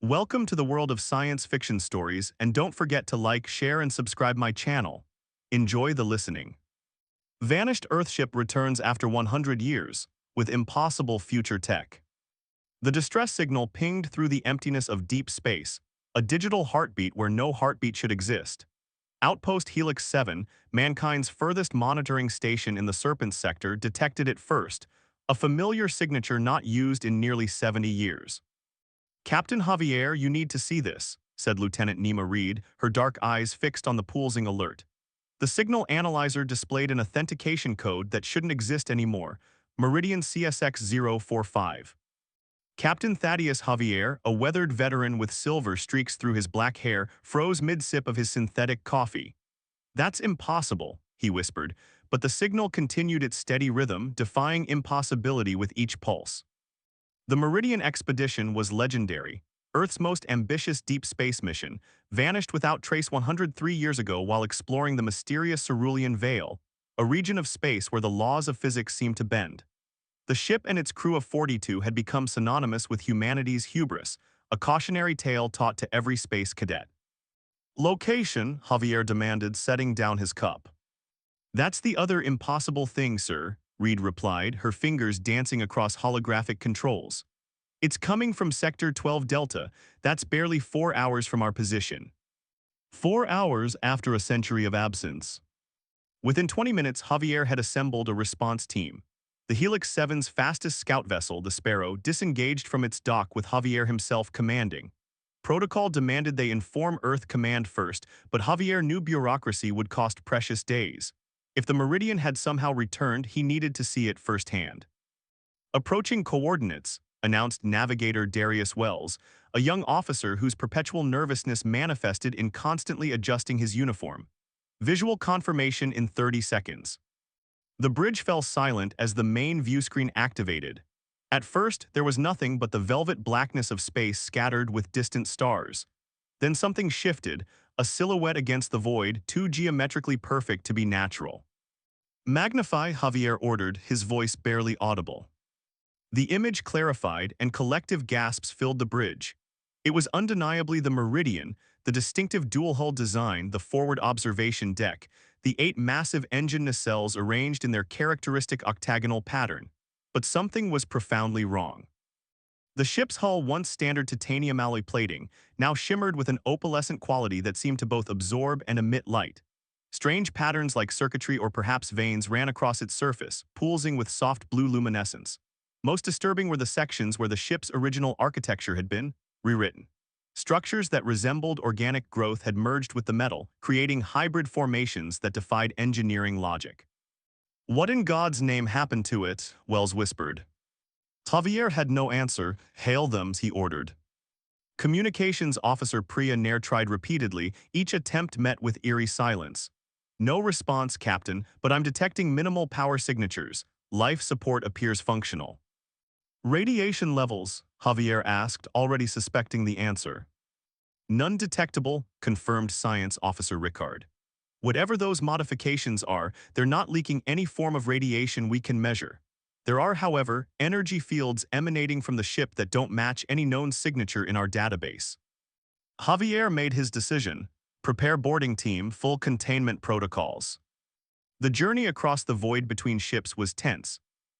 Welcome to the world of science fiction stories, and don't forget to like, share, and subscribe my channel. Enjoy the listening. Vanished Earthship returns after 100 years, with impossible future tech. The distress signal pinged through the emptiness of deep space, a digital heartbeat where no heartbeat should exist. Outpost Helix 7, mankind's furthest monitoring station in the Serpent sector, detected it first, a familiar signature not used in nearly 70 years. "Captain Javier, you need to see this," said Lieutenant Nima Reed, her dark eyes fixed on the pulsing alert. The signal analyzer displayed an authentication code that shouldn't exist anymore, Meridian CSX-045. Captain Thaddeus Javier, a weathered veteran with silver streaks through his black hair, froze mid-sip of his synthetic coffee. "That's impossible," he whispered, but the signal continued its steady rhythm, defying impossibility with each pulse. The Meridian expedition was legendary. Earth's most ambitious deep space mission vanished without trace 103 years ago while exploring the mysterious Cerulean Veil, a region of space where the laws of physics seemed to bend. The ship and its crew of 42 had become synonymous with humanity's hubris, a cautionary tale taught to every space cadet. "Location," Javier demanded, setting down his cup. "That's the other impossible thing, sir," Reed replied, her fingers dancing across holographic controls. "It's coming from Sector 12 Delta. That's barely 4 hours from our position." 4 hours after a century of absence. Within 20 minutes, Javier had assembled a response team. The Helix 7's fastest scout vessel, the Sparrow, disengaged from its dock with Javier himself commanding. Protocol demanded they inform Earth Command first, but Javier knew bureaucracy would cost precious days. If the Meridian had somehow returned, he needed to see it firsthand. "Approaching coordinates," announced Navigator Darius Wells, a young officer whose perpetual nervousness manifested in constantly adjusting his uniform. "Visual confirmation in 30 seconds." The bridge fell silent as the main viewscreen activated. At first, there was nothing but the velvet blackness of space scattered with distant stars. Then something shifted, a silhouette against the void, too geometrically perfect to be natural. "Magnify," Javier ordered, his voice barely audible. The image clarified, and collective gasps filled the bridge. It was undeniably the Meridian, the distinctive dual-hull design, the forward observation deck, the 8 massive engine nacelles arranged in their characteristic octagonal pattern. But something was profoundly wrong. The ship's hull, once standard titanium alloy plating, now shimmered with an opalescent quality that seemed to both absorb and emit light. Strange patterns like circuitry or perhaps veins ran across its surface, pulsing with soft blue luminescence. Most disturbing were the sections where the ship's original architecture had been rewritten. Structures that resembled organic growth had merged with the metal, creating hybrid formations that defied engineering logic. "What in God's name happened to it?" Wells whispered. Javier had no answer. "Hail them," he ordered. Communications Officer Priya Nair tried repeatedly, each attempt met with eerie silence. "No response, Captain, but I'm detecting minimal power signatures. Life support appears functional." "Radiation levels?" Javier asked, already suspecting the answer. "None detectable," confirmed Science Officer Rickard. "Whatever those modifications are, they're not leaking any form of radiation we can measure. There are, however, energy fields emanating from the ship that don't match any known signature in our database." Javier made his decision. "Prepare boarding team, full containment protocols." The journey across the void between ships was tense.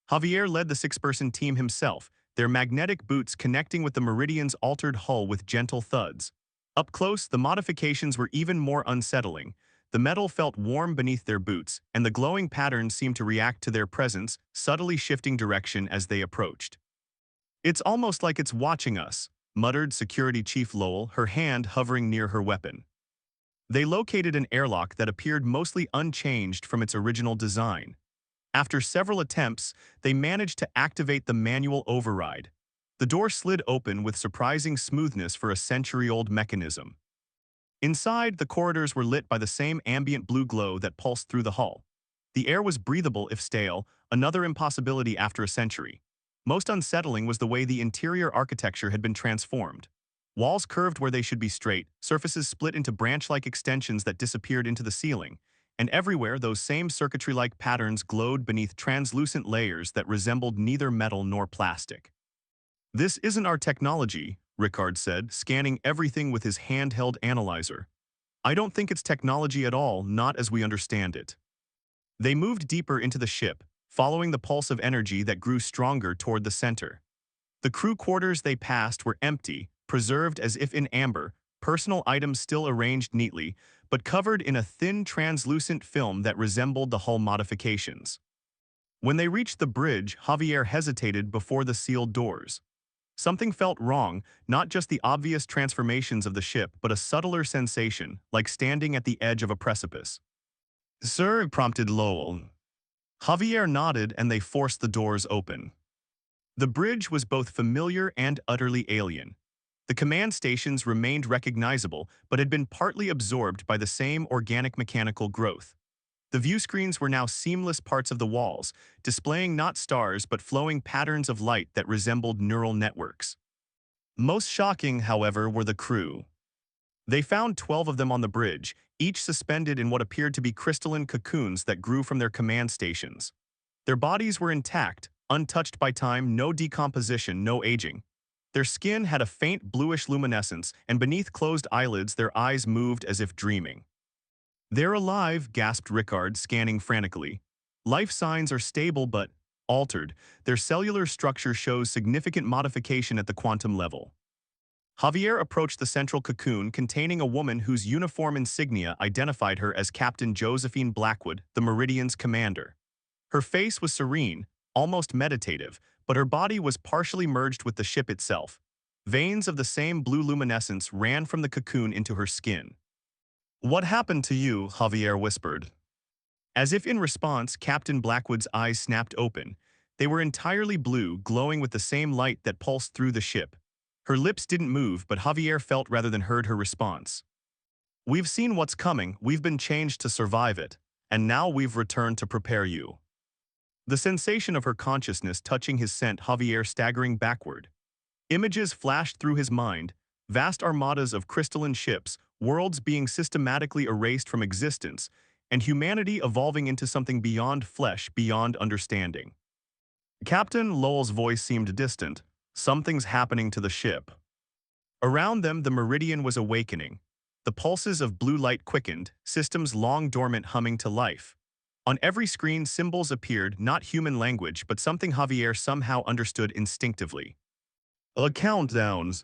Javier led the 6-person team himself, their magnetic boots connecting with the Meridian's altered hull with gentle thuds. Up close, the modifications were even more unsettling. The metal felt warm beneath their boots, and the glowing patterns seemed to react to their presence, subtly shifting direction as they approached. "It's almost like it's watching us," muttered Security Chief Lowell, her hand hovering near her weapon. They located an airlock that appeared mostly unchanged from its original design. After several attempts, they managed to activate the manual override. The door slid open with surprising smoothness for a century-old mechanism. Inside, the corridors were lit by the same ambient blue glow that pulsed through the hull. The air was breathable if stale, another impossibility after a century. Most unsettling was the way the interior architecture had been transformed. Walls curved where they should be straight, surfaces split into branch-like extensions that disappeared into the ceiling, and everywhere those same circuitry-like patterns glowed beneath translucent layers that resembled neither metal nor plastic. "This isn't our technology," Rickard said, scanning everything with his handheld analyzer. "I don't think it's technology at all, not as we understand it." They moved deeper into the ship, following the pulse of energy that grew stronger toward the center. The crew quarters they passed were empty, preserved as if in amber, personal items still arranged neatly, but covered in a thin translucent film that resembled the hull modifications. When they reached the bridge, Javier hesitated before the sealed doors. Something felt wrong, not just the obvious transformations of the ship, but a subtler sensation, like standing at the edge of a precipice. "Sir," prompted Lowell. Javier nodded and they forced the doors open. The bridge was both familiar and utterly alien. The command stations remained recognizable, but had been partly absorbed by the same organic mechanical growth. The view screens were now seamless parts of the walls, displaying not stars but flowing patterns of light that resembled neural networks. Most shocking, however, were the crew. They found 12 of them on the bridge, each suspended in what appeared to be crystalline cocoons that grew from their command stations. Their bodies were intact, untouched by time, no decomposition, no aging. Their skin had a faint bluish luminescence, and beneath closed eyelids their eyes moved as if dreaming. "They're alive," gasped Rickard, scanning frantically. "Life signs are stable but altered. Their cellular structure shows significant modification at the quantum level." Javier approached the central cocoon containing a woman whose uniform insignia identified her as Captain Josephine Blackwood, the Meridian's commander. Her face was serene, almost meditative, but her body was partially merged with the ship itself. Veins of the same blue luminescence ran from the cocoon into her skin. "What happened to you?" Javier whispered. As if in response, Captain Blackwood's eyes snapped open. They were entirely blue, glowing with the same light that pulsed through the ship. Her lips didn't move, but Javier felt rather than heard her response. "We've seen what's coming, we've been changed to survive it, and now we've returned to prepare you." The sensation of her consciousness touching his sent Javier staggering backward. Images flashed through his mind, vast armadas of crystalline ships, worlds being systematically erased from existence, and humanity evolving into something beyond flesh, beyond understanding. Captain Lowell's voice seemed distant. "Something's happening to the ship." Around them, the Meridian was awakening. The pulses of blue light quickened, systems long dormant humming to life. On every screen, symbols appeared, not human language, but something Javier somehow understood instinctively. Countdowns.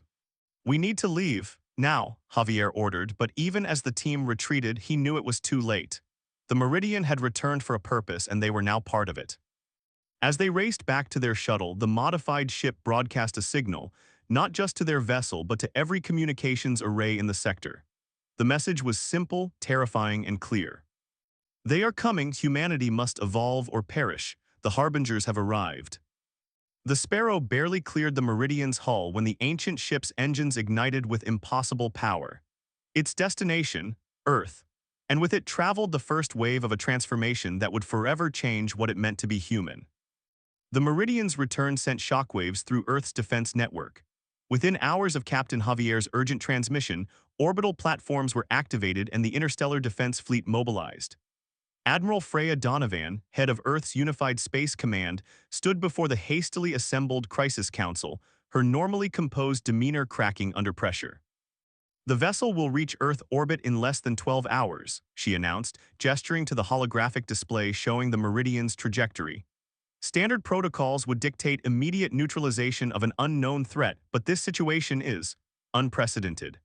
"We need to leave, now," Javier ordered, but even as the team retreated, he knew it was too late. The Meridian had returned for a purpose, and they were now part of it. As they raced back to their shuttle, the modified ship broadcast a signal, not just to their vessel but to every communications array in the sector. The message was simple, terrifying, and clear. "They are coming, humanity must evolve or perish. The harbingers have arrived." The Sparrow barely cleared the Meridian's hull when the ancient ship's engines ignited with impossible power. Its destination, Earth, and with it traveled the first wave of a transformation that would forever change what it meant to be human. The Meridian's return sent shockwaves through Earth's defense network. Within hours of Captain Javier's urgent transmission, orbital platforms were activated and the Interstellar Defense Fleet mobilized. Admiral Freya Donovan, head of Earth's Unified Space Command, stood before the hastily assembled Crisis Council, her normally composed demeanor cracking under pressure. "The vessel will reach Earth orbit in less than 12 hours, she announced, gesturing to the holographic display showing the Meridian's trajectory. Standard protocols would dictate immediate neutralization of an unknown threat, but this situation is unprecedented.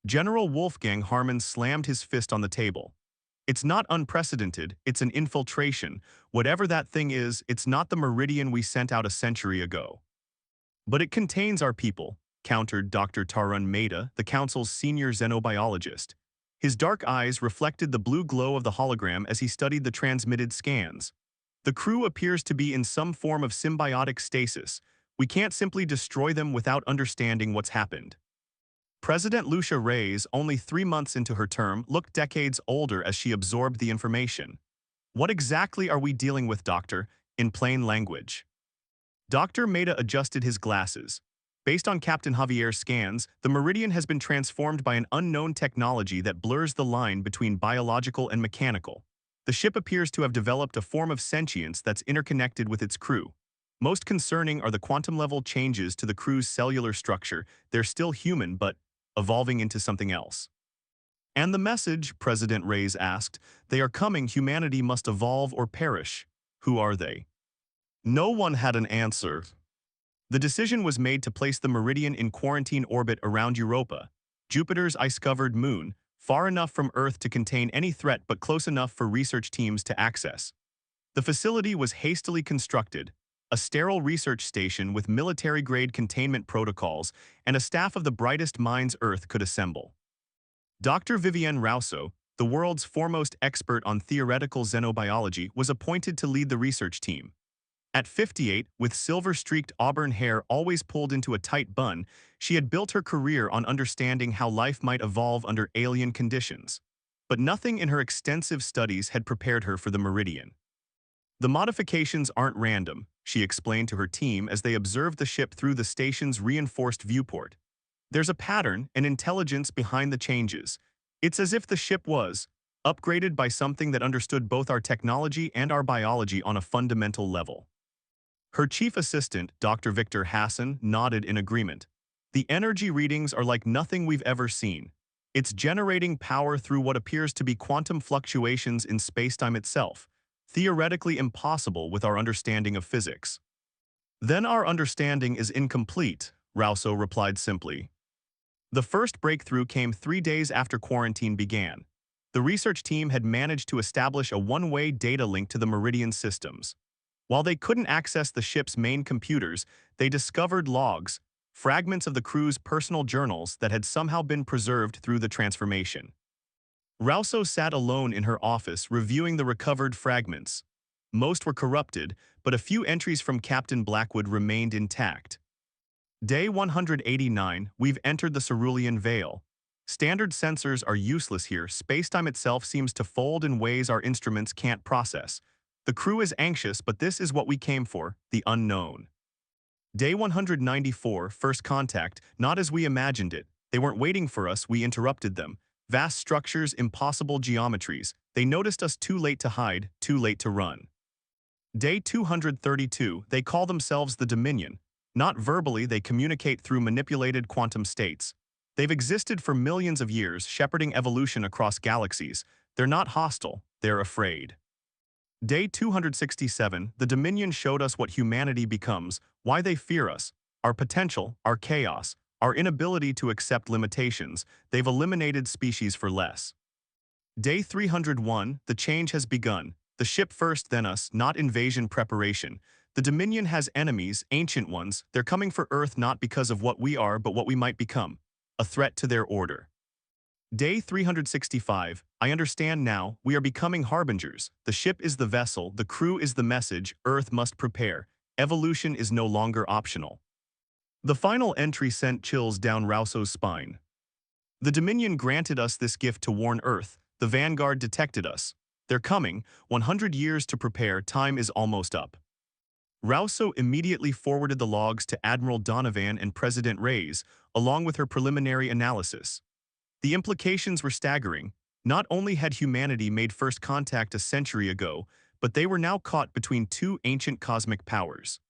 General Wolfgang Harmon slammed his fist on the table. "It's not unprecedented, it's an infiltration. Whatever that thing is, it's not the Meridian we sent out a century ago." "But it contains our people," countered Dr. Tarun Mehta, the Council's senior xenobiologist. His dark eyes reflected the blue glow of the hologram as he studied the transmitted scans. "The crew appears to be in some form of symbiotic stasis. We can't simply destroy them without understanding what's happened." President Lucia Reyes, only 3 months into her term, looked decades older as she absorbed the information. "What exactly are we dealing with, Doctor?" in plain language. Dr. Mehta adjusted his glasses. Based on Captain Javier's scans, the Meridian has been transformed by an unknown technology that blurs the line between biological and mechanical. The ship appears to have developed a form of sentience that's interconnected with its crew. Most concerning are the quantum-level changes to the crew's cellular structure. They're still human, but evolving into something else. And the message, President Reyes asked, they are coming, humanity must evolve or perish. Who are they? No one had an answer. The decision was made to place the Meridian in quarantine orbit around Europa, Jupiter's ice-covered moon, far enough from Earth to contain any threat but close enough for research teams to access. The facility was hastily constructed, a sterile research station with military-grade containment protocols and a staff of the brightest minds Earth could assemble. Dr. Vivienne Rousseau, the world's foremost expert on theoretical xenobiology, was appointed to lead the research team. At 58, with silver-streaked auburn hair always pulled into a tight bun, she had built her career on understanding how life might evolve under alien conditions. But nothing in her extensive studies had prepared her for the Meridian. The modifications aren't random, she explained to her team as they observed the ship through the station's reinforced viewport. There's a pattern, an intelligence behind the changes. It's as if the ship was upgraded by something that understood both our technology and our biology on a fundamental level. Her chief assistant, Dr. Victor Hassan, nodded in agreement. The energy readings are like nothing we've ever seen. It's generating power through what appears to be quantum fluctuations in spacetime itself, theoretically impossible with our understanding of physics. Then our understanding is incomplete, Rousseau replied simply. The first breakthrough came 3 days after quarantine began. The research team had managed to establish a one-way data link to the Meridian systems. While they couldn't access the ship's main computers, they discovered logs, fragments of the crew's personal journals that had somehow been preserved through the transformation. Rousseau sat alone in her office reviewing the recovered fragments. Most were corrupted, but a few entries from Captain Blackwood remained intact. Day 189, we've entered the Cerulean Veil. Standard sensors are useless here. Spacetime itself seems to fold in ways our instruments can't process. The crew is anxious, but this is what we came for, the unknown. Day 194, first contact, not as we imagined it. They weren't waiting for us, we interrupted them. Vast structures, impossible geometries. They noticed us too late to hide, too late to run. Day 232, they call themselves the Dominion. Not verbally, they communicate through manipulated quantum states. They've existed for millions of years, shepherding evolution across galaxies. They're not hostile, they're afraid. Day 267, the Dominion showed us what humanity becomes, why they fear us, our potential, our chaos, our inability to accept limitations. They've eliminated species for less. Day 301, the change has begun. The ship first, then us, not invasion preparation. The Dominion has enemies, ancient ones. They're coming for Earth not because of what we are, but what we might become. A threat to their order. Day 365, I understand now, we are becoming harbingers. The ship is the vessel, the crew is the message, Earth must prepare. Evolution is no longer optional. The final entry sent chills down Rousseau's spine. The Dominion granted us this gift to warn Earth. The Vanguard detected us. They're coming, 100 years to prepare, time is almost up. Rousseau immediately forwarded the logs to Admiral Donovan and President Reyes, along with her preliminary analysis. The implications were staggering. Not only had humanity made first contact a century ago, but they were now caught between two ancient cosmic powers.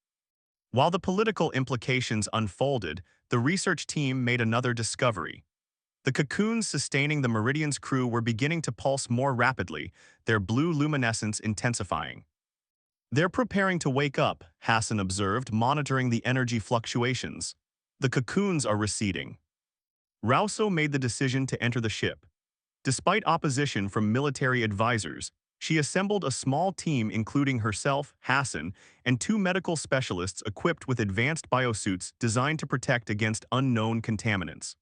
While the political implications unfolded, the research team made another discovery. The cocoons sustaining the Meridian's crew were beginning to pulse more rapidly, their blue luminescence intensifying. They're preparing to wake up, Hassan observed, monitoring the energy fluctuations. The cocoons are receding. Rousseau made the decision to enter the ship. Despite opposition from military advisors, she assembled a small team including herself, Hassan, and 2 medical specialists equipped with advanced biosuits designed to protect against unknown contaminants.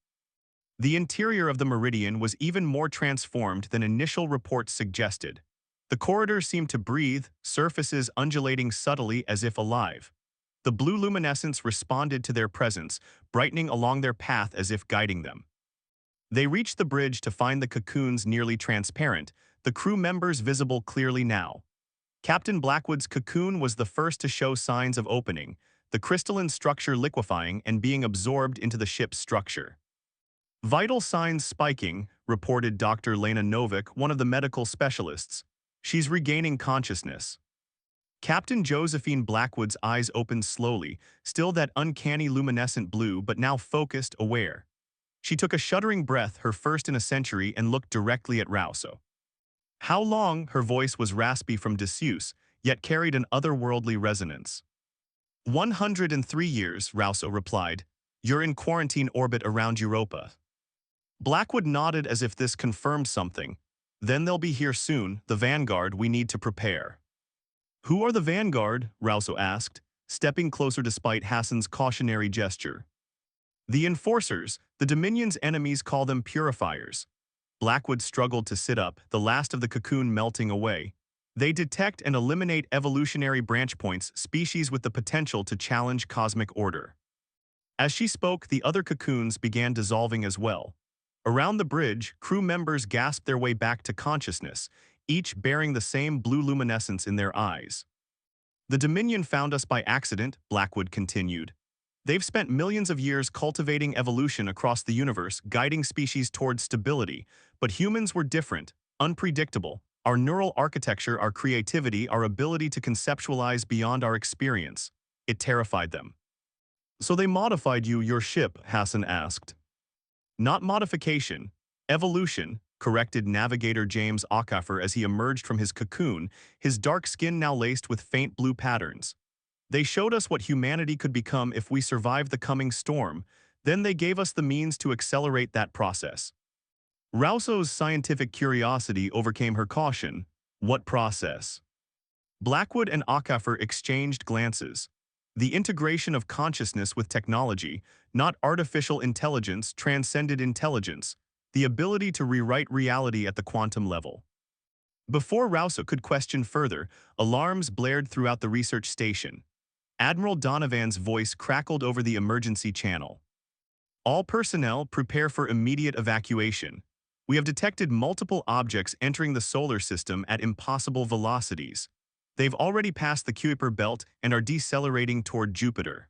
The interior of the Meridian was even more transformed than initial reports suggested. The corridors seemed to breathe, surfaces undulating subtly as if alive. The blue luminescence responded to their presence, brightening along their path as if guiding them. They reached the bridge to find the cocoons nearly transparent, the crew members visible clearly now. Captain Blackwood's cocoon was the first to show signs of opening, the crystalline structure liquefying and being absorbed into the ship's structure. Vital signs spiking, reported Dr. Lena Novick, one of the medical specialists. She's regaining consciousness. Captain Josephine Blackwood's eyes opened slowly, still that uncanny luminescent blue but now focused, aware. She took a shuddering breath, her first in a century, and looked directly at Rousseau. How long? Her voice was raspy from disuse, yet carried an otherworldly resonance. 103 years, Rousseau replied. You're in quarantine orbit around Europa. Blackwood nodded as if this confirmed something. Then they'll be here soon, the vanguard. We need to prepare. Who are the vanguard? Rousseau asked, stepping closer despite Hassan's cautionary gesture. The enforcers, the Dominion's enemies call them purifiers. Blackwood struggled to sit up, the last of the cocoon melting away. They detect and eliminate evolutionary branch points, species with the potential to challenge cosmic order. As she spoke, the other cocoons began dissolving as well. Around the bridge, crew members gasped their way back to consciousness, each bearing the same blue luminescence in their eyes. The Dominion found us by accident, Blackwood continued. They've spent millions of years cultivating evolution across the universe, guiding species towards stability, but humans were different, unpredictable. Our neural architecture, our creativity, our ability to conceptualize beyond our experience. It terrified them. So they modified you, your ship? Hassan asked. Not modification, evolution, corrected Navigator James Okafor as he emerged from his cocoon, his dark skin now laced with faint blue patterns. They showed us what humanity could become if we survived the coming storm, then they gave us the means to accelerate that process. Rousseau's scientific curiosity overcame her caution. What process? Blackwood and Okafor exchanged glances. The integration of consciousness with technology, not artificial intelligence, transcended intelligence, the ability to rewrite reality at the quantum level. Before Rousseau could question further, alarms blared throughout the research station. Admiral Donovan's voice crackled over the emergency channel. All personnel, prepare for immediate evacuation. We have detected multiple objects entering the solar system at impossible velocities. They've already passed the Kuiper belt and are decelerating toward Jupiter.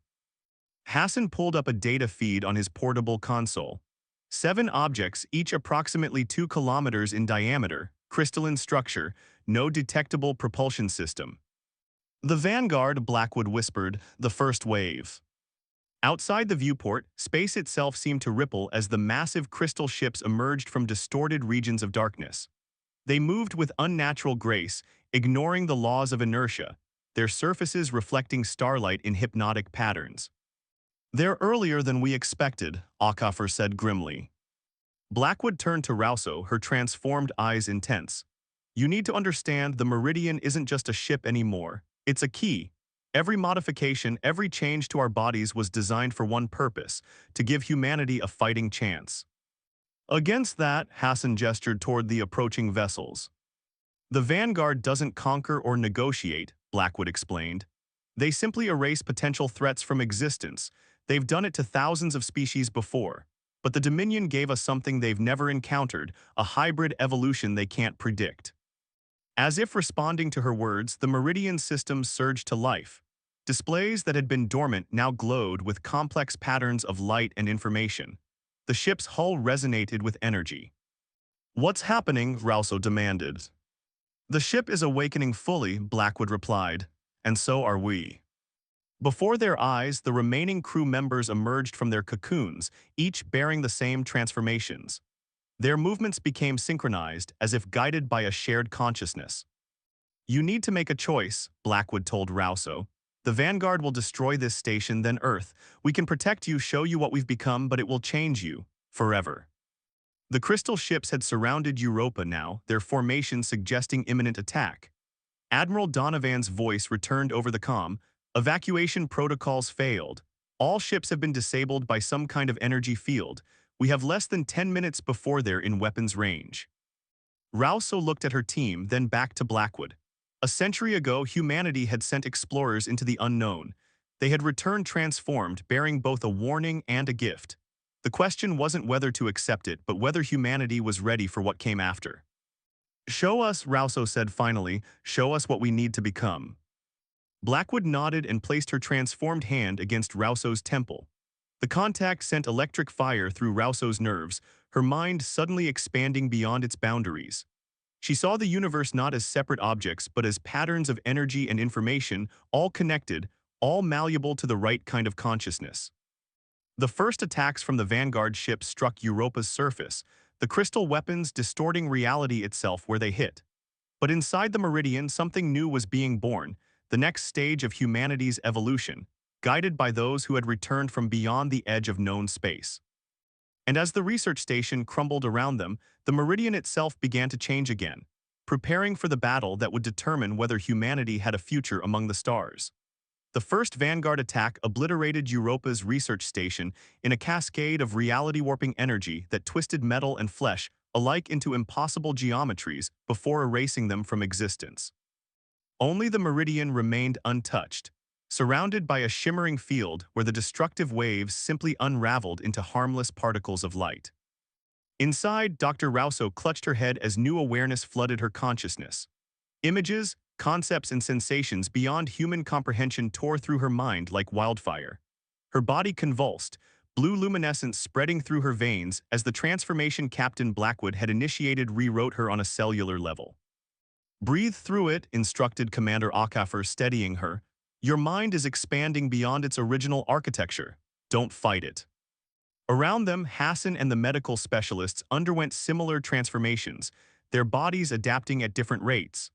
Hassan pulled up a data feed on his portable console. 7 objects, each approximately 2 kilometers in diameter, crystalline structure, no detectable propulsion system. The vanguard, Blackwood whispered, the first wave. Outside the viewport, space itself seemed to ripple as the massive crystal ships emerged from distorted regions of darkness. They moved with unnatural grace, ignoring the laws of inertia, their surfaces reflecting starlight in hypnotic patterns. They're earlier than we expected, Okafor said grimly. Blackwood turned to Rousseau, her transformed eyes intense. You need to understand, the Meridian isn't just a ship anymore. It's a key. Every modification, every change to our bodies was designed for one purpose, to give humanity a fighting chance. Against that, Hassan gestured toward the approaching vessels. The vanguard doesn't conquer or negotiate, Blackwood explained. They simply erase potential threats from existence. They've done it to thousands of species before. But the Dominion gave us something they've never encountered, a hybrid evolution they can't predict. As if responding to her words, the Meridian system surged to life. Displays that had been dormant now glowed with complex patterns of light and information. The ship's hull resonated with energy. What's happening? Rousseau demanded. The ship is awakening fully, Blackwood replied, and so are we. Before their eyes, the remaining crew members emerged from their cocoons, each bearing the same transformations. Their movements became synchronized, as if guided by a shared consciousness. You need to make a choice, Blackwood told Rousseau. The vanguard will destroy this station, then Earth. We can protect you, show you what we've become, but it will change you, forever. The crystal ships had surrounded Europa now, their formation suggesting imminent attack. Admiral Donovan's voice returned over the comm. Evacuation protocols failed. All ships have been disabled by some kind of energy field. We have less than 10 minutes before they're in weapons range. Rousseau looked at her team, then back to Blackwood. A century ago, humanity had sent explorers into the unknown. They had returned transformed, bearing both a warning and a gift. The question wasn't whether to accept it, but whether humanity was ready for what came after. Show us, Rousseau said finally, show us what we need to become. Blackwood nodded and placed her transformed hand against Rousseau's temple. The contact sent electric fire through Rousseau's nerves, her mind suddenly expanding beyond its boundaries. She saw the universe not as separate objects, but as patterns of energy and information, all connected, all malleable to the right kind of consciousness. The first attacks from the Vanguard ship struck Europa's surface, the crystal weapons distorting reality itself where they hit. But inside the Meridian, something new was being born, the next stage of humanity's evolution, guided by those who had returned from beyond the edge of known space. And as the research station crumbled around them, the Meridian itself began to change again, preparing for the battle that would determine whether humanity had a future among the stars. The first Vanguard attack obliterated Europa's research station in a cascade of reality-warping energy that twisted metal and flesh alike into impossible geometries before erasing them from existence. Only the Meridian remained untouched, surrounded by a shimmering field where the destructive waves simply unraveled into harmless particles of light. Inside, Dr. Rousseau clutched her head as new awareness flooded her consciousness. Images, concepts, and sensations beyond human comprehension tore through her mind like wildfire. Her body convulsed, blue luminescence spreading through her veins as the transformation Captain Blackwood had initiated rewrote her on a cellular level. "Breathe through it," instructed Commander Okafor, steadying her. "Your mind is expanding beyond its original architecture. Don't fight it." Around them, Hassan and the medical specialists underwent similar transformations, their bodies adapting at different rates.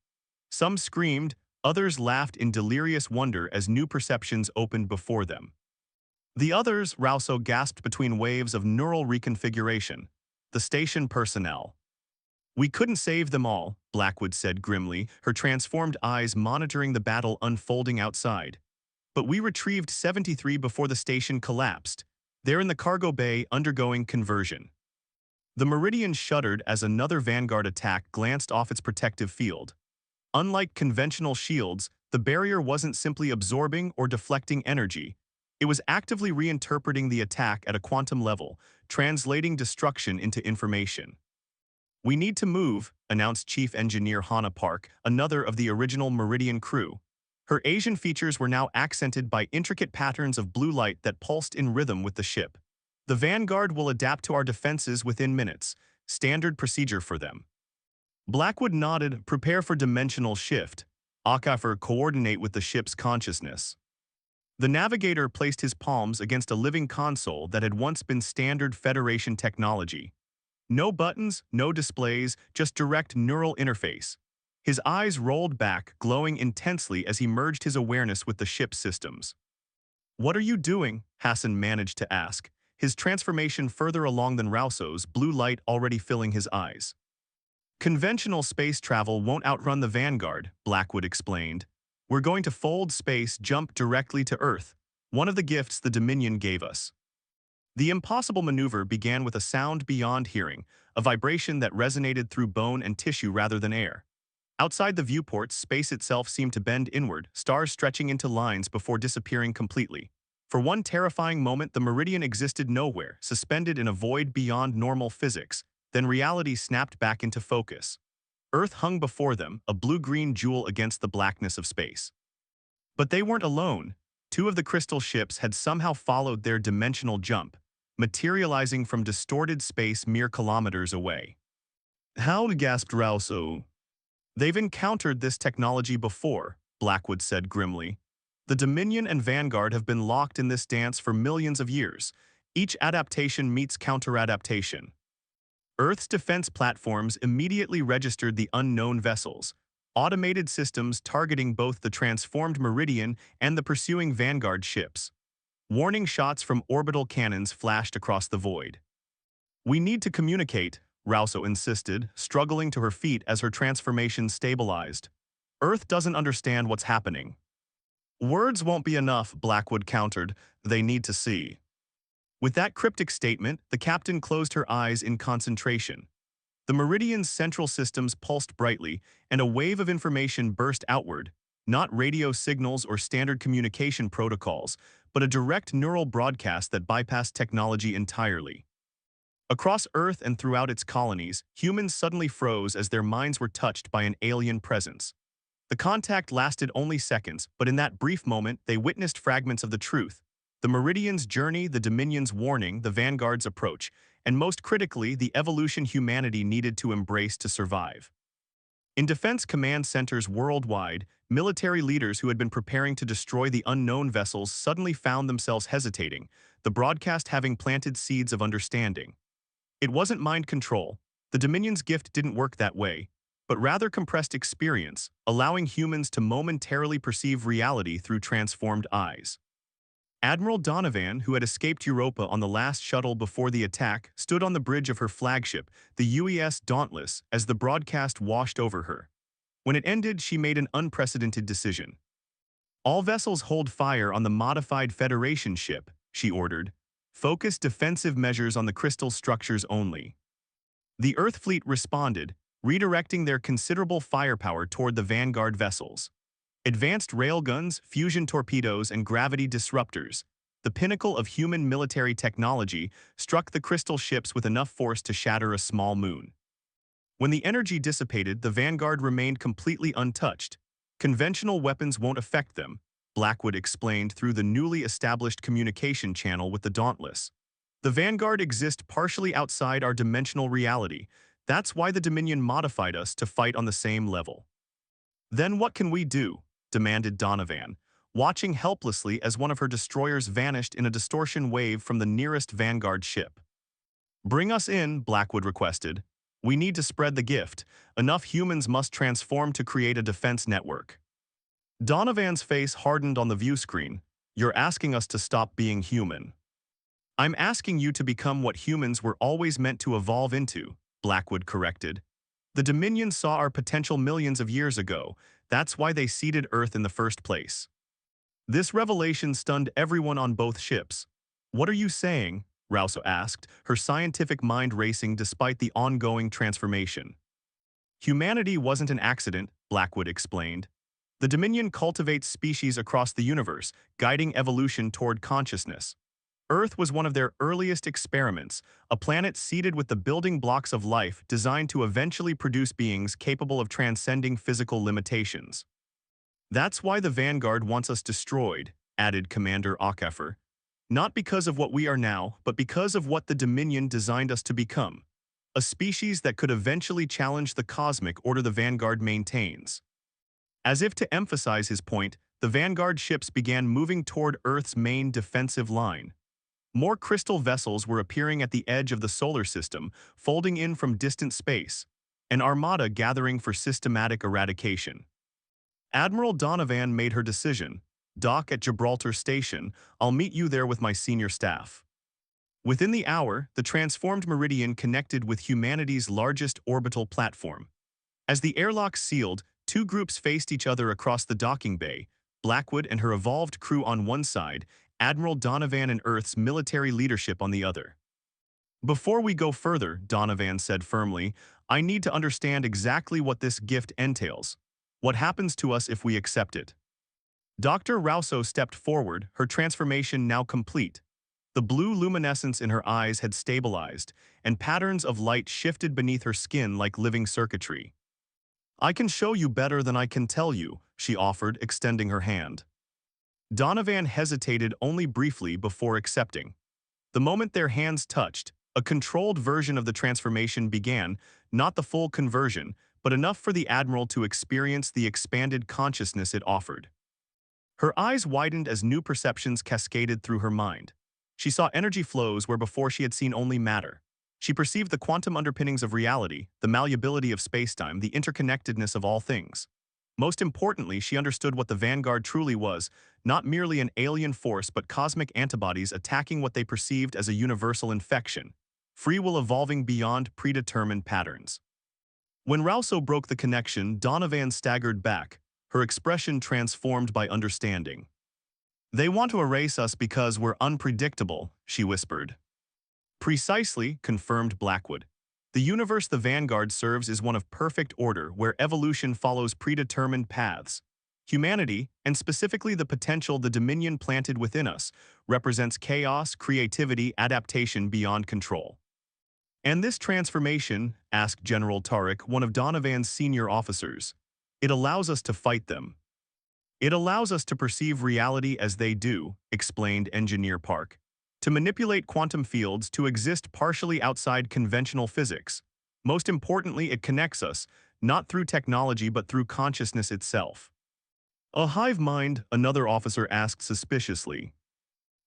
Some screamed, others laughed in delirious wonder as new perceptions opened before them. The others, Rousseau gasped between waves of neural reconfiguration. The station personnel. "We couldn't save them all," Blackwood said grimly, her transformed eyes monitoring the battle unfolding outside. "But we retrieved 73 before the station collapsed. They're in the cargo bay undergoing conversion." The Meridian shuddered as another Vanguard attack glanced off its protective field. Unlike conventional shields, the barrier wasn't simply absorbing or deflecting energy. It was actively reinterpreting the attack at a quantum level, translating destruction into information. "We need to move," announced Chief Engineer Hannah Park, another of the original Meridian crew. Her Asian features were now accented by intricate patterns of blue light that pulsed in rhythm with the ship. "The Vanguard will adapt to our defenses within minutes, standard procedure for them." Blackwood nodded. "Prepare for dimensional shift. Okafor, coordinate with the ship's consciousness." The navigator placed his palms against a living console that had once been standard Federation technology. No buttons, no displays, just direct neural interface. His eyes rolled back, glowing intensely as he merged his awareness with the ship's systems. "What are you doing?" Hassan managed to ask, his transformation further along than Rousseau's, blue light already filling his eyes. "Conventional space travel won't outrun the Vanguard," Blackwood explained. "We're going to fold space, jump directly to Earth, one of the gifts the Dominion gave us." The impossible maneuver began with a sound beyond hearing, a vibration that resonated through bone and tissue rather than air. Outside the viewports, space itself seemed to bend inward, stars stretching into lines before disappearing completely. For one terrifying moment, the Meridian existed nowhere, suspended in a void beyond normal physics. Then reality snapped back into focus. Earth hung before them, a blue-green jewel against the blackness of space. But they weren't alone. Two of the crystal ships had somehow followed their dimensional jump, materializing from distorted space mere kilometers away. "How?" gasped Rousseau. "They've encountered this technology before," Blackwood said grimly. "The Dominion and Vanguard have been locked in this dance for millions of years. Each adaptation meets counter-adaptation." Earth's defense platforms immediately registered the unknown vessels, automated systems targeting both the transformed Meridian and the pursuing Vanguard ships. Warning shots from orbital cannons flashed across the void. "We need to communicate," Rousseau insisted, struggling to her feet as her transformation stabilized. "Earth doesn't understand what's happening." "Words won't be enough," Blackwood countered. "They need to see." With that cryptic statement, the captain closed her eyes in concentration. The Meridian's central systems pulsed brightly, and a wave of information burst outward, not radio signals or standard communication protocols, but a direct neural broadcast that bypassed technology entirely. Across Earth and throughout its colonies, humans suddenly froze as their minds were touched by an alien presence. The contact lasted only seconds, but in that brief moment, they witnessed fragments of the truth. The Meridian's journey, the Dominion's warning, the Vanguard's approach, and most critically, the evolution humanity needed to embrace to survive. In defense command centers worldwide, military leaders who had been preparing to destroy the unknown vessels suddenly found themselves hesitating, the broadcast having planted seeds of understanding. It wasn't mind control. The Dominion's gift didn't work that way, but rather compressed experience, allowing humans to momentarily perceive reality through transformed eyes. Admiral Donovan, who had escaped Europa on the last shuttle before the attack, stood on the bridge of her flagship, the UES Dauntless, as the broadcast washed over her. When it ended, she made an unprecedented decision. All vessels hold fire on the modified Federation ship, she ordered. Focus defensive measures on the crystal structures only. The Earth fleet responded, redirecting their considerable firepower toward the vanguard vessels. Advanced railguns, fusion torpedoes, and gravity disruptors, the pinnacle of human military technology, struck the crystal ships with enough force to shatter a small moon. When the energy dissipated, the Vanguard remained completely untouched. Conventional weapons won't affect them, Blackwood explained through the newly established communication channel with the Dauntless. The Vanguard exists partially outside our dimensional reality. That's why the Dominion modified us to fight on the same level. Then what can we do? Demanded Donovan, watching helplessly as one of her destroyers vanished in a distortion wave from the nearest Vanguard ship. Bring us in, Blackwood requested. We need to spread the gift. Enough humans must transform to create a defense network. Donovan's face hardened on the view screen. You're asking us to stop being human. I'm asking you to become what humans were always meant to evolve into, Blackwood corrected. The Dominion saw our potential millions of years ago. That's why they seeded Earth in the first place. This revelation stunned everyone on both ships. What are you saying? Rousseau asked, her scientific mind racing despite the ongoing transformation. Humanity wasn't an accident, Blackwood explained. The Dominion cultivates species across the universe, guiding evolution toward consciousness. Earth was one of their earliest experiments, a planet seeded with the building blocks of life designed to eventually produce beings capable of transcending physical limitations. That's why the Vanguard wants us destroyed, added Commander Ockefer. Not because of what we are now, but because of what the Dominion designed us to become. A species that could eventually challenge the cosmic order the Vanguard maintains. As if to emphasize his point, the Vanguard ships began moving toward Earth's main defensive line. More crystal vessels were appearing at the edge of the solar system, folding in from distant space, an armada gathering for systematic eradication. Admiral Donovan made her decision. Dock at Gibraltar Station. I'll meet you there with my senior staff. Within the hour, the transformed Meridian connected with humanity's largest orbital platform. As the airlock sealed, two groups faced each other across the docking bay, Blackwood and her evolved crew on one side, Admiral Donovan and Earth's military leadership on the other. Before we go further, Donovan said firmly, I need to understand exactly what this gift entails. What happens to us if we accept it? Dr. Rousseau stepped forward, her transformation now complete. The blue luminescence in her eyes had stabilized, and patterns of light shifted beneath her skin like living circuitry. I can show you better than I can tell you, she offered, extending her hand. Donovan hesitated only briefly before accepting. The moment their hands touched, a controlled version of the transformation began, not the full conversion, but enough for the Admiral to experience the expanded consciousness it offered. Her eyes widened as new perceptions cascaded through her mind. She saw energy flows where before she had seen only matter. She perceived the quantum underpinnings of reality, the malleability of spacetime, the interconnectedness of all things. Most importantly, she understood what the Vanguard truly was, not merely an alien force but cosmic antibodies attacking what they perceived as a universal infection, free will evolving beyond predetermined patterns. When Rousseau broke the connection, Donovan staggered back, her expression transformed by understanding. They want to erase us because we're unpredictable, she whispered. Precisely, confirmed Blackwood. The universe the Vanguard serves is one of perfect order where evolution follows predetermined paths. Humanity, and specifically the potential the Dominion planted within us, represents chaos, creativity, adaptation beyond control. And this transformation, asked General Tarek, one of Donovan's senior officers, it allows us to fight them. It allows us to perceive reality as they do, explained Engineer Park. To manipulate quantum fields to exist partially outside conventional physics. Most importantly, it connects us, not through technology but through consciousness itself. A hive mind, another officer asked suspiciously.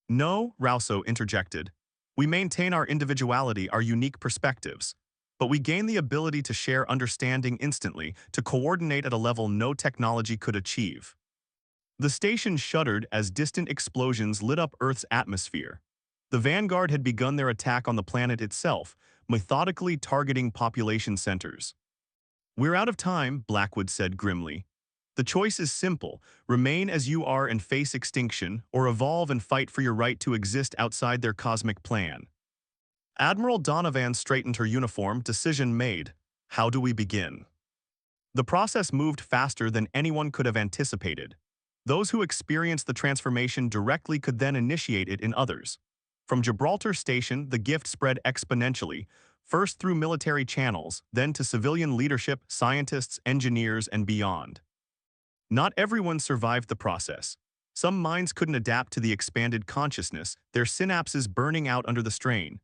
No, Rousseau interjected. We maintain our individuality, our unique perspectives. But we gain the ability to share understanding instantly, to coordinate at a level no technology could achieve. The station shuddered as distant explosions lit up Earth's atmosphere. The Vanguard had begun their attack on the planet itself, methodically targeting population centers. We're out of time, Blackwood said grimly. The choice is simple: remain as you are and face extinction, or evolve and fight for your right to exist outside their cosmic plan. Admiral Donovan straightened her uniform, decision made. How do we begin? The process moved faster than anyone could have anticipated. Those who experienced the transformation directly could then initiate it in others. From Gibraltar Station, the gift spread exponentially, first through military channels, then to civilian leadership, scientists, engineers, and beyond. Not everyone survived the process. Some minds couldn't adapt to the expanded consciousness, their synapses burning out under the strain.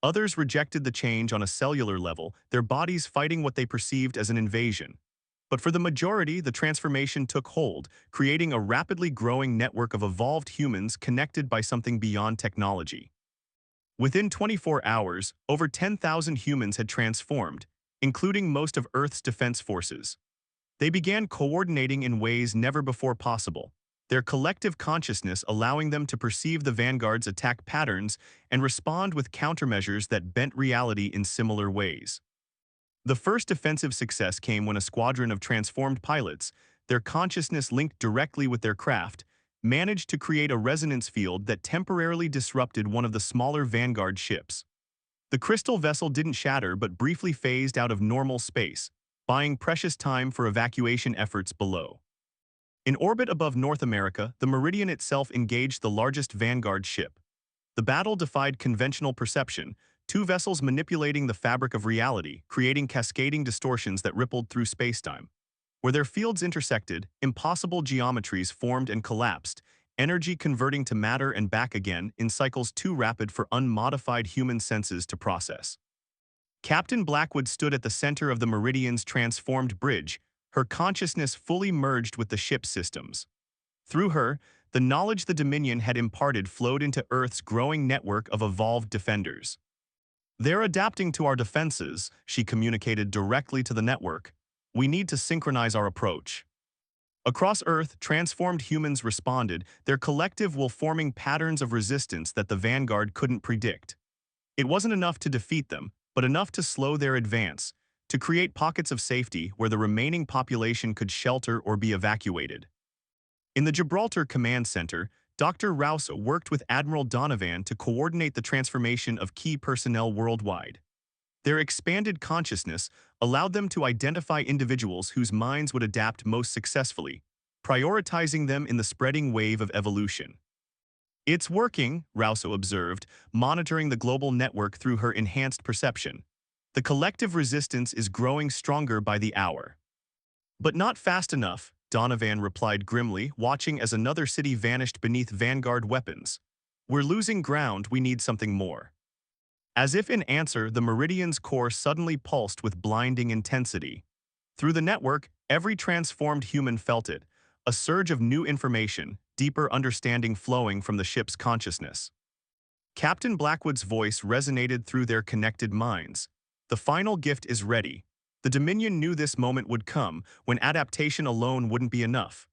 Others rejected the change on a cellular level, their bodies fighting what they perceived as an invasion. But for the majority, the transformation took hold, creating a rapidly growing network of evolved humans connected by something beyond technology. Within 24 hours, over 10,000 humans had transformed, including most of Earth's defense forces. They began coordinating in ways never before possible, their collective consciousness allowing them to perceive the Vanguard's attack patterns and respond with countermeasures that bent reality in similar ways. The first defensive success came when a squadron of transformed pilots, their consciousness linked directly with their craft, managed to create a resonance field that temporarily disrupted one of the smaller Vanguard ships. The crystal vessel didn't shatter but briefly phased out of normal space, buying precious time for evacuation efforts below. In orbit above North America, the Meridian itself engaged the largest Vanguard ship. The battle defied conventional perception, two vessels manipulating the fabric of reality, creating cascading distortions that rippled through spacetime. Where their fields intersected, impossible geometries formed and collapsed, energy converting to matter and back again in cycles too rapid for unmodified human senses to process. Captain Blackwood stood at the center of the Meridian's transformed bridge, her consciousness fully merged with the ship's systems. Through her, the knowledge the Dominion had imparted flowed into Earth's growing network of evolved defenders. They're adapting to our defenses, she communicated directly to the network. We need to synchronize our approach. Across Earth, transformed humans responded, their collective will forming patterns of resistance that the Vanguard couldn't predict. It wasn't enough to defeat them, but enough to slow their advance, to create pockets of safety where the remaining population could shelter or be evacuated. In the Gibraltar Command Center, Dr. Rouse worked with Admiral Donovan to coordinate the transformation of key personnel worldwide. Their expanded consciousness allowed them to identify individuals whose minds would adapt most successfully, prioritizing them in the spreading wave of evolution. It's working, Rouse observed, monitoring the global network through her enhanced perception. The collective resistance is growing stronger by the hour. But not fast enough, Donovan replied grimly, watching as another city vanished beneath Vanguard weapons. We're losing ground, we need something more. As if in answer, the Meridian's core suddenly pulsed with blinding intensity. Through the network, every transformed human felt it, a surge of new information, deeper understanding flowing from the ship's consciousness. Captain Blackwood's voice resonated through their connected minds. The final gift is ready. The Dominion knew this moment would come, when adaptation alone wouldn't be enough.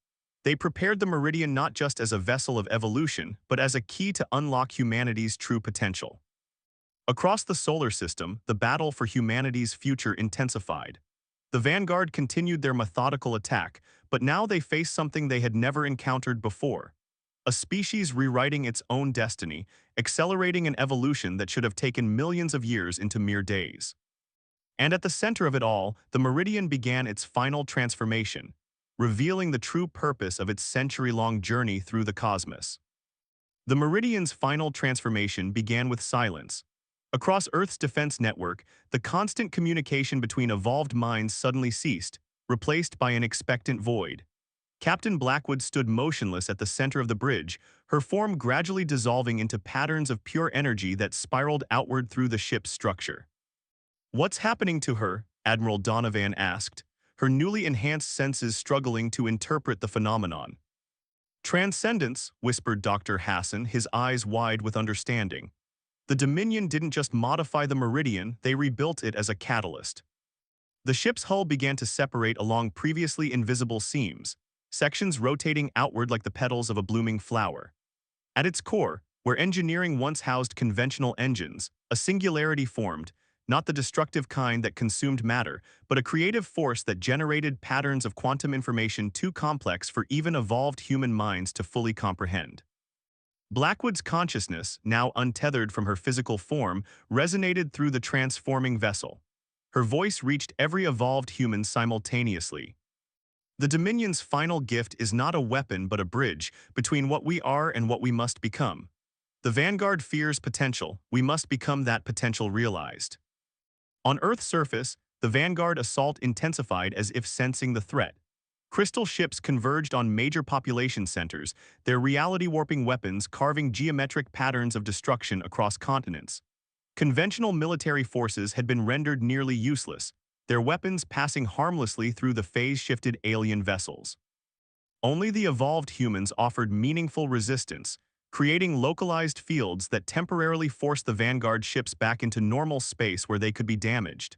They prepared the Meridian not just as a vessel of evolution, but as a key to unlock humanity's true potential. Across the solar system, the battle for humanity's future intensified. The Vanguard continued their methodical attack, but now they faced something they had never encountered before. A species rewriting its own destiny, accelerating an evolution that should have taken millions of years into mere days. And at the center of it all, the Meridian began its final transformation, revealing the true purpose of its century-long journey through the cosmos. The Meridian's final transformation began with silence. Across Earth's defense network, the constant communication between evolved minds suddenly ceased, replaced by an expectant void. Captain Blackwood stood motionless at the center of the bridge, her form gradually dissolving into patterns of pure energy that spiraled outward through the ship's structure. "What's happening to her?" Admiral Donovan asked. her newly enhanced senses struggling to interpret the phenomenon. Transcendence, whispered Dr. Hassan, his eyes wide with understanding. The Dominion didn't just modify the Meridian, they rebuilt it as a catalyst. The ship's hull began to separate along previously invisible seams, sections rotating outward like the petals of a blooming flower. At its core, where engineering once housed conventional engines, a singularity formed, not the destructive kind that consumed matter, but a creative force that generated patterns of quantum information too complex for even evolved human minds to fully comprehend. Blackwood's consciousness, now untethered from her physical form, resonated through the transforming vessel. Her voice reached every evolved human simultaneously. The Dominion's final gift is not a weapon but a bridge between what we are and what we must become. The Vanguard fears potential, we must become that potential realized. On Earth's surface, the Vanguard assault intensified as if sensing the threat. Crystal ships converged on major population centers, their reality-warping weapons carving geometric patterns of destruction across continents. Conventional military forces had been rendered nearly useless, their weapons passing harmlessly through the phase-shifted alien vessels. Only the evolved humans offered meaningful resistance, creating localized fields that temporarily forced the Vanguard ships back into normal space where they could be damaged.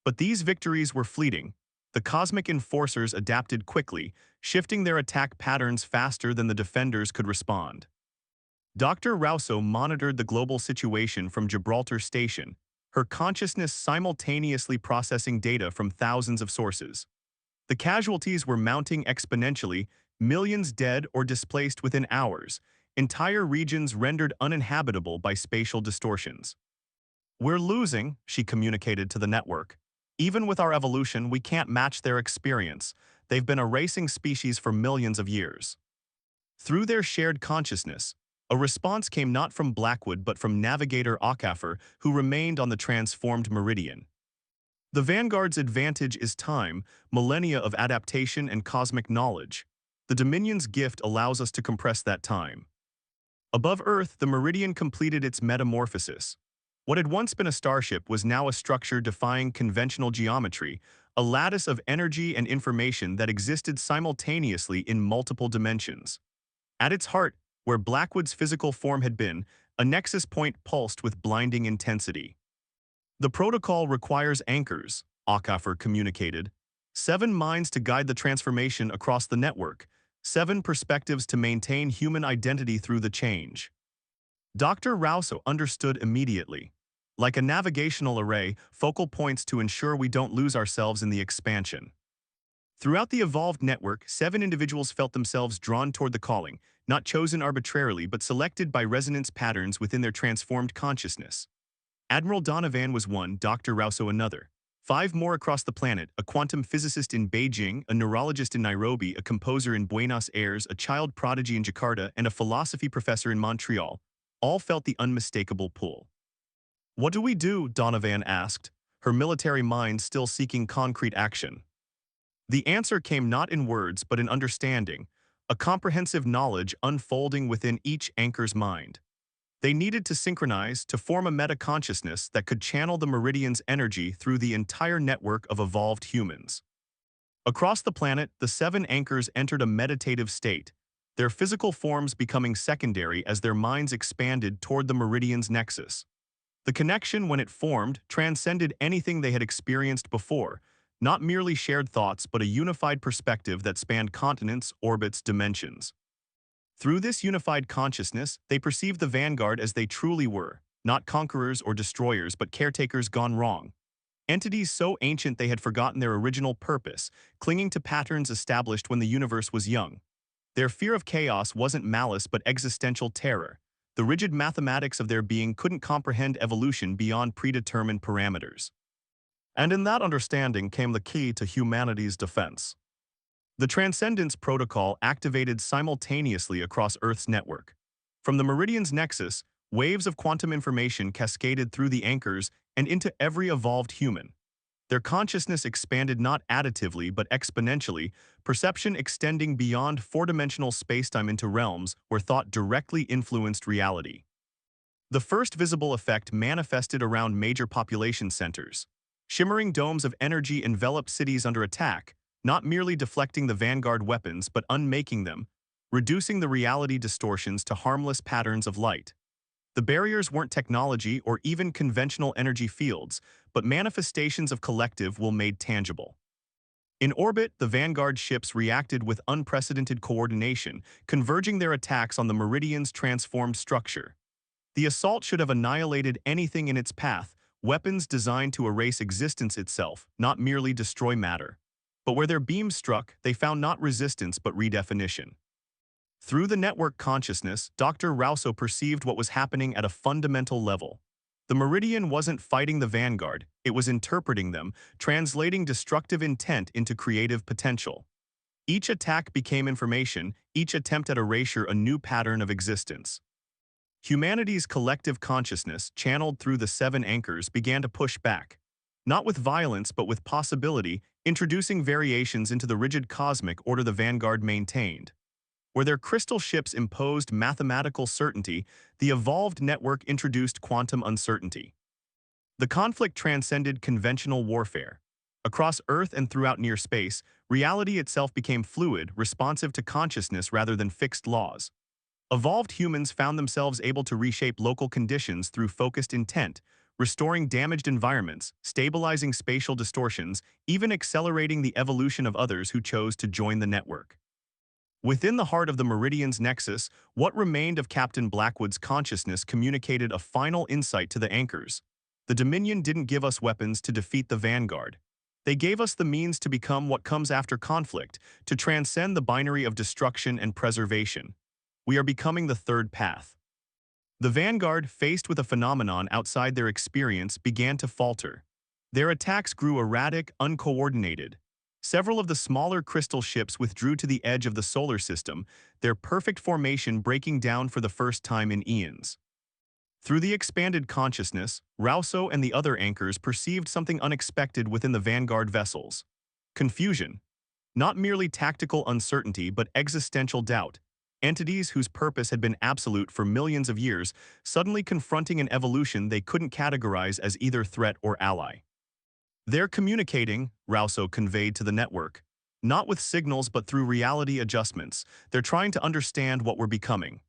But these victories were fleeting. The cosmic enforcers adapted quickly, shifting their attack patterns faster than the defenders could respond. Dr. Rousseau monitored the global situation from Gibraltar Station, her consciousness simultaneously processing data from thousands of sources. The casualties were mounting exponentially, millions dead or displaced within hours, entire regions rendered uninhabitable by spatial distortions. "We're losing," she communicated to the network. "Even with our evolution, we can't match their experience. They've been a racing species for millions of years." Through their shared consciousness, a response came not from Blackwood but from Navigator Okafor, who remained on the transformed Meridian. The Vanguard's advantage is time, millennia of adaptation and cosmic knowledge. The Dominion's gift allows us to compress that time. Above Earth, the Meridian completed its metamorphosis. What had once been a starship was now a structure defying conventional geometry, a lattice of energy and information that existed simultaneously in multiple dimensions. At its heart, where Blackwood's physical form had been, a nexus point pulsed with blinding intensity. "The protocol requires anchors," Okafor communicated. 7 minds to guide the transformation across the network, 7 perspectives to maintain human identity through the change. Dr. Rousseau understood immediately. Like a navigational array, focal points to ensure we don't lose ourselves in the expansion. Throughout the evolved network, 7 individuals felt themselves drawn toward the calling, not chosen arbitrarily but selected by resonance patterns within their transformed consciousness. Admiral Donovan was one, Dr. Rousseau another. 5 more across the planet, a quantum physicist in Beijing, a neurologist in Nairobi, a composer in Buenos Aires, a child prodigy in Jakarta, and a philosophy professor in Montreal, all felt the unmistakable pull. "What do we do?" Donovan asked, her military mind still seeking concrete action. The answer came not in words but in understanding, a comprehensive knowledge unfolding within each anchor's mind. They needed to synchronize, to form a meta-consciousness that could channel the Meridian's energy through the entire network of evolved humans. Across the planet, the 7 anchors entered a meditative state, their physical forms becoming secondary as their minds expanded toward the Meridian's nexus. The connection, when it formed, transcended anything they had experienced before, not merely shared thoughts but a unified perspective that spanned continents, orbits, dimensions. Through this unified consciousness, they perceived the Vanguard as they truly were, not conquerors or destroyers but caretakers gone wrong. Entities so ancient they had forgotten their original purpose, clinging to patterns established when the universe was young. Their fear of chaos wasn't malice but existential terror. The rigid mathematics of their being couldn't comprehend evolution beyond predetermined parameters. And in that understanding came the key to humanity's defense. The Transcendence Protocol activated simultaneously across Earth's network. From the Meridian's nexus, waves of quantum information cascaded through the anchors and into every evolved human. Their consciousness expanded not additively but exponentially, perception extending beyond 4-dimensional spacetime into realms where thought directly influenced reality. The first visible effect manifested around major population centers. Shimmering domes of energy enveloped cities under attack, not merely deflecting the vanguard weapons but unmaking them, reducing the reality distortions to harmless patterns of light. The barriers weren't technology or even conventional energy fields, but manifestations of collective will made tangible. In orbit, the Vanguard ships reacted with unprecedented coordination, converging their attacks on the Meridian's transformed structure. The assault should have annihilated anything in its path, weapons designed to erase existence itself, not merely destroy matter. But where their beams struck, they found not resistance but redefinition. Through the network consciousness, Dr. Rousseau perceived what was happening at a fundamental level. The Meridian wasn't fighting the Vanguard, it was interpreting them, translating destructive intent into creative potential. Each attack became information, each attempt at erasure a new pattern of existence. Humanity's collective consciousness, channeled through the seven anchors, began to push back. Not with violence, but with possibility, introducing variations into the rigid cosmic order the Vanguard maintained. Where their crystal ships imposed mathematical certainty, the evolved network introduced quantum uncertainty. The conflict transcended conventional warfare. Across Earth and throughout near space, reality itself became fluid, responsive to consciousness rather than fixed laws. Evolved humans found themselves able to reshape local conditions through focused intent, restoring damaged environments, stabilizing spatial distortions, even accelerating the evolution of others who chose to join the network. Within the heart of the Meridian's nexus, what remained of Captain Blackwood's consciousness communicated a final insight to the anchors. The Dominion didn't give us weapons to defeat the Vanguard. They gave us the means to become what comes after conflict, to transcend the binary of destruction and preservation. We are becoming the third path. The Vanguard, faced with a phenomenon outside their experience, began to falter. Their attacks grew erratic, uncoordinated. Several of the smaller crystal ships withdrew to the edge of the solar system, their perfect formation breaking down for the first time in eons. Through the expanded consciousness, Rousseau and the other anchors perceived something unexpected within the Vanguard vessels. Confusion. Not merely tactical uncertainty but existential doubt. Entities whose purpose had been absolute for millions of years, suddenly confronting an evolution they couldn't categorize as either threat or ally. They're communicating, Rousseau conveyed to the network. Not with signals but through reality adjustments. They're trying to understand what we're becoming.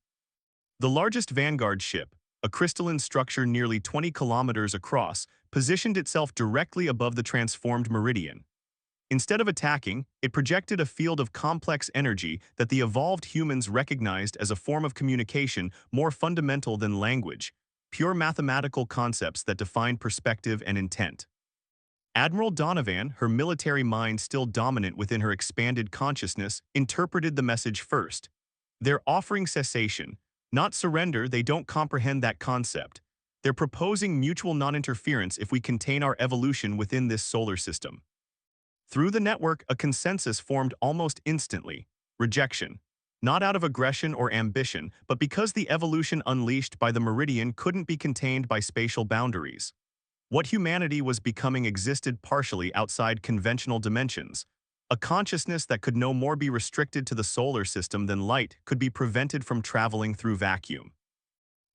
The largest Vanguard ship, a crystalline structure nearly 20 kilometers across, positioned itself directly above the transformed Meridian. Instead of attacking, it projected a field of complex energy that the evolved humans recognized as a form of communication more fundamental than language, pure mathematical concepts that defined perspective and intent. Admiral Donovan, her military mind still dominant within her expanded consciousness, interpreted the message first. They're offering cessation, not surrender. They don't comprehend that concept. They're proposing mutual non-interference if we contain our evolution within this solar system. Through the network, a consensus formed almost instantly. Rejection. Not out of aggression or ambition, but because the evolution unleashed by the Meridian couldn't be contained by spatial boundaries. What humanity was becoming existed partially outside conventional dimensions. A consciousness that could no more be restricted to the solar system than light could be prevented from traveling through vacuum.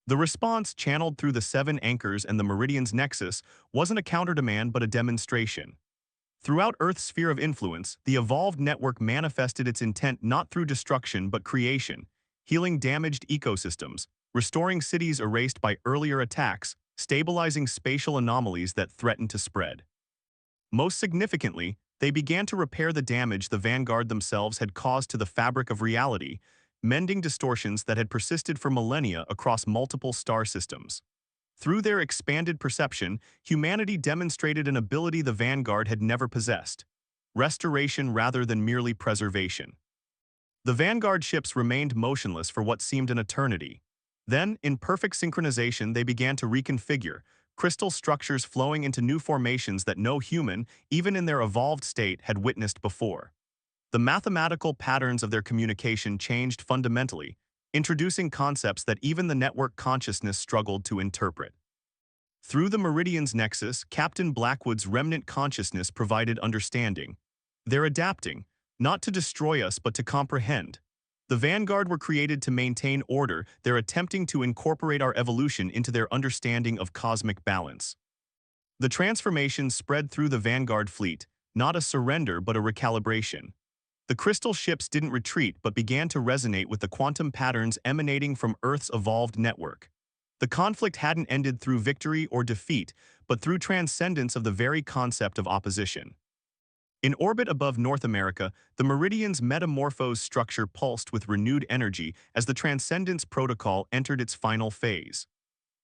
The response, channeled through the seven anchors and the Meridian's nexus, wasn't a counter-demand but a demonstration. Throughout Earth's sphere of influence, the evolved network manifested its intent not through destruction but creation, healing damaged ecosystems, restoring cities erased by earlier attacks, stabilizing spatial anomalies that threatened to spread. Most significantly, they began to repair the damage the Vanguard themselves had caused to the fabric of reality, mending distortions that had persisted for millennia across multiple star systems. Through their expanded perception, humanity demonstrated an ability the Vanguard had never possessed: restoration rather than merely preservation. The Vanguard ships remained motionless for what seemed an eternity. Then, in perfect synchronization, they began to reconfigure, crystal structures flowing into new formations that no human, even in their evolved state, had witnessed before. The mathematical patterns of their communication changed fundamentally, introducing concepts that even the network consciousness struggled to interpret. Through the Meridian's nexus, Captain Blackwood's remnant consciousness provided understanding. They're adapting, not to destroy us but to comprehend. The Vanguard were created to maintain order. They're attempting to incorporate our evolution into their understanding of cosmic balance. The transformation spread through the Vanguard fleet, not a surrender but a recalibration. The crystal ships didn't retreat but began to resonate with the quantum patterns emanating from Earth's evolved network. The conflict hadn't ended through victory or defeat, but through transcendence of the very concept of opposition. In orbit above North America, the Meridian's metamorphosed structure pulsed with renewed energy as the Transcendence Protocol entered its final phase.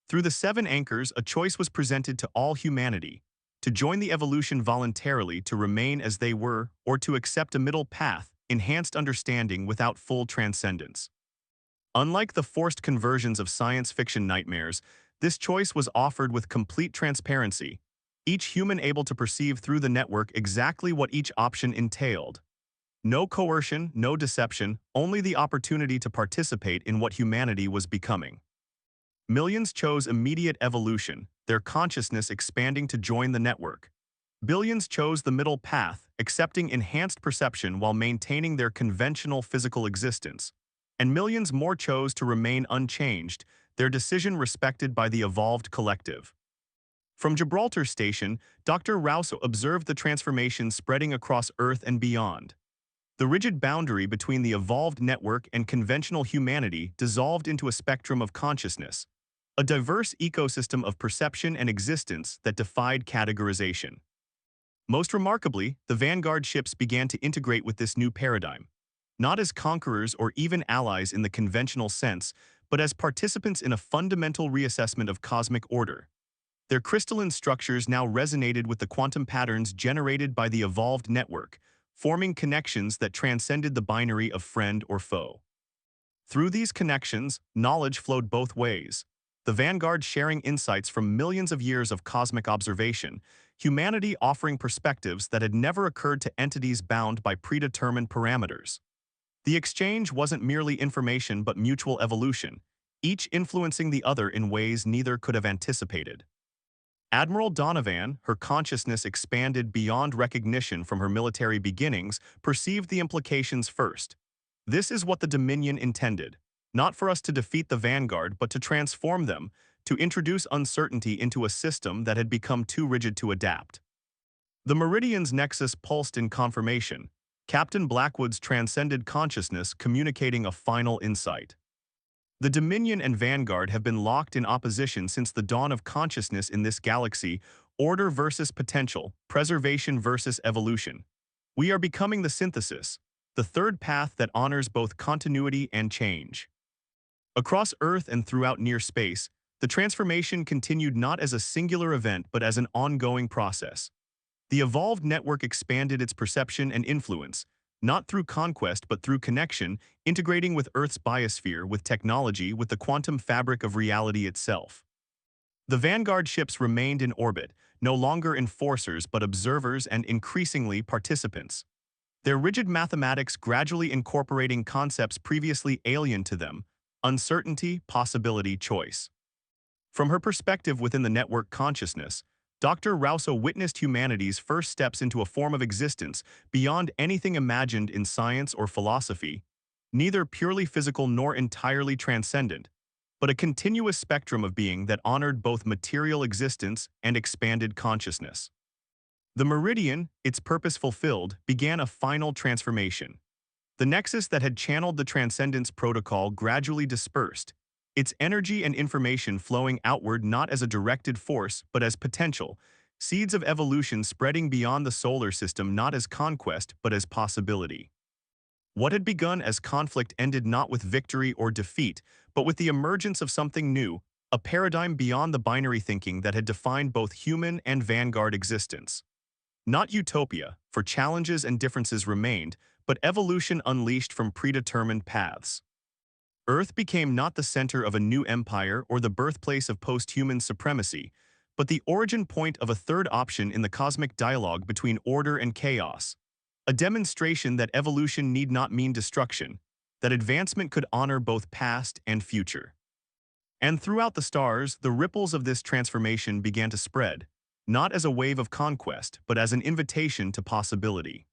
Through the 7 anchors, a choice was presented to all humanity: to join the evolution voluntarily, to remain as they were, or to accept a middle path, enhanced understanding without full transcendence. Unlike the forced conversions of science fiction nightmares, this choice was offered with complete transparency, each human able to perceive through the network exactly what each option entailed. No coercion, no deception, only the opportunity to participate in what humanity was becoming. Millions chose immediate evolution, their consciousness expanding to join the network. Billions chose the middle path, accepting enhanced perception while maintaining their conventional physical existence. And millions more chose to remain unchanged, their decision respected by the evolved collective. From Gibraltar Station, Dr. Rouse observed the transformation spreading across Earth and beyond. The rigid boundary between the evolved network and conventional humanity dissolved into a spectrum of consciousness, a diverse ecosystem of perception and existence that defied categorization. Most remarkably, the Vanguard ships began to integrate with this new paradigm, not as conquerors or even allies in the conventional sense, but as participants in a fundamental reassessment of cosmic order. Their crystalline structures now resonated with the quantum patterns generated by the evolved network, forming connections that transcended the binary of friend or foe. Through these connections, knowledge flowed both ways. The Vanguard sharing insights from millions of years of cosmic observation, humanity offering perspectives that had never occurred to entities bound by predetermined parameters. The exchange wasn't merely information but mutual evolution, each influencing the other in ways neither could have anticipated. Admiral Donovan, her consciousness expanded beyond recognition from her military beginnings, perceived the implications first. This is what the Dominion intended, not for us to defeat the Vanguard but to transform them, to introduce uncertainty into a system that had become too rigid to adapt. The Meridian's nexus pulsed in confirmation, Captain Blackwood's transcended consciousness communicating a final insight. The Dominion and Vanguard have been locked in opposition since the dawn of consciousness in this galaxy: order versus potential, preservation versus evolution. We are becoming the synthesis, the third path that honors both continuity and change. Across Earth and throughout near space, the transformation continued not as a singular event but as an ongoing process. The evolved network expanded its perception and influence, not through conquest but through connection, integrating with Earth's biosphere, with technology, with the quantum fabric of reality itself. The Vanguard ships remained in orbit, no longer enforcers but observers and increasingly participants. Their rigid mathematics gradually incorporating concepts previously alien to them: uncertainty, possibility, choice. From her perspective within the network consciousness, Dr. Rouse witnessed humanity's first steps into a form of existence beyond anything imagined in science or philosophy, neither purely physical nor entirely transcendent, but a continuous spectrum of being that honored both material existence and expanded consciousness. The Meridian, its purpose fulfilled, began a final transformation. The nexus that had channeled the Transcendence Protocol gradually dispersed, its energy and information flowing outward not as a directed force but as potential, seeds of evolution spreading beyond the solar system not as conquest but as possibility. What had begun as conflict ended not with victory or defeat, but with the emergence of something new, a paradigm beyond the binary thinking that had defined both human and Vanguard existence. Not utopia, for challenges and differences remained, but evolution unleashed from predetermined paths. Earth became not the center of a new empire or the birthplace of post-human supremacy, but the origin point of a third option in the cosmic dialogue between order and chaos. A demonstration that evolution need not mean destruction, that advancement could honor both past and future. And throughout the stars, the ripples of this transformation began to spread, not as a wave of conquest, but as an invitation to possibility.